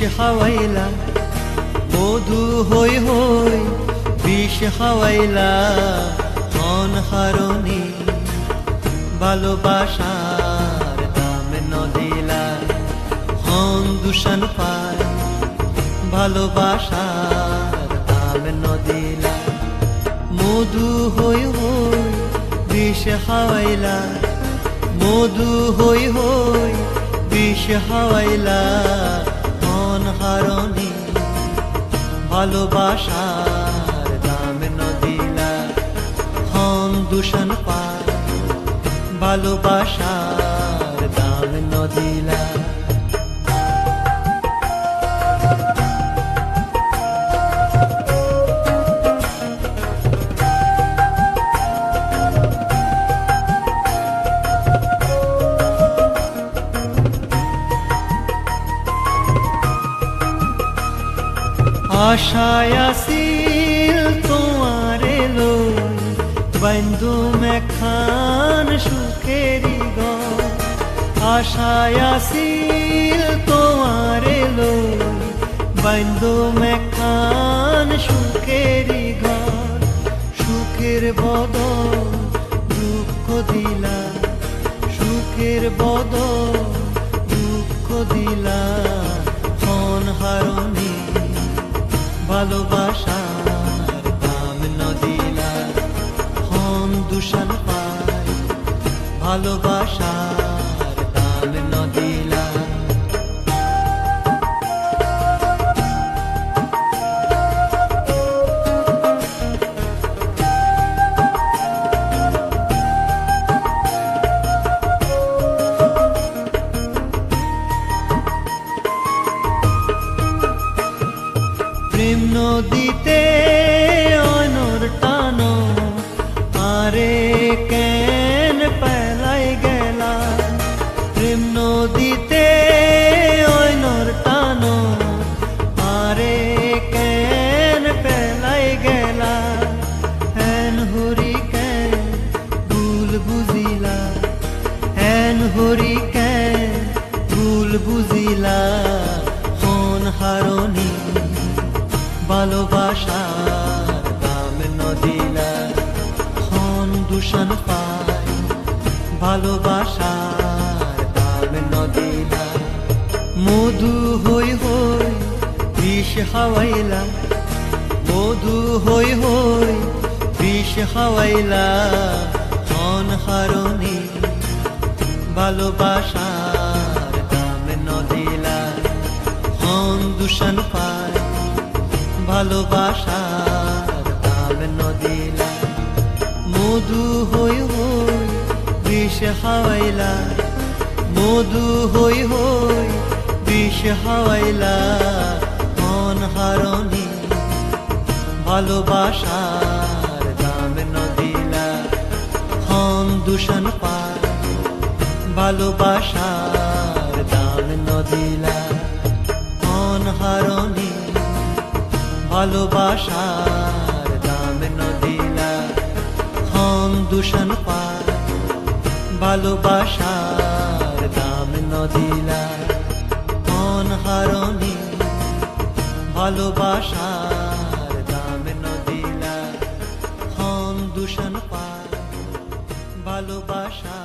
খাওয়াইলা মধু হই হই বিষ খাওয়াইলা অনহারণী ভালোবাসার দাম নদিলা হন দূষণ পায় ভালোবাসার দাম নদিলা মধু হই হই বিষ খাওয়াইলা মধু হই হই বিষ খাওয়াইলা অনহারণী ভালোবাসার দাম নদিলা হন দূষণ পায় ভালোবাসার দাম নদিলা আশায় আসিল তোমারে লই বন্ধু মেখান সুখেরি ঘর আশায় আসিল তোমারে লই বন্ধু মেখান সুখেরি ঘর সুখের বদল দুঃখ দিলা সুখের বদল দুঃখ দিলা অনহারণী ভালোবাসার দাম নদিলা হন দূষণ পায় ভালোবাসার দাম নদিলা প্রেম নদীতে অনর টানো আরে কেন পেলাই গেলা প্রেম নদীতে অনর টানো আরে কেন পেলাই গেলা হেন হরি কেন ভুল বুঝিলা হেন হরি কেন ভুল বুঝিলা অনহারণী ভালোবাসার দাম নদিলা হন দূষণ পায় ভালোবাসার দাম নদিলা মধু হই হই বিষ খাওয়াইলা মধু হই হই বিষ খাওয়াইলা অনহারণী ভালোবাসার দাম নদিলা হন দূষণ পায় ভালোবাসার দাম নদিলা মধু হই হই বিষ খাওয়াইলা মধু হই হই বিষ খাওয়াইলা অনহারণী ভালোবাসার দাম নদিলা হন দূষণ পায় ভালোবাসার দাম নদিলা অনহারণী ভালোবাসার দাম নদিলা হন দূষণ পায় ভালোবাসার দাম নদিলা অনহারণী ভালোবাসার দাম নদিলা হন দূষণ পায় ভালোবাসা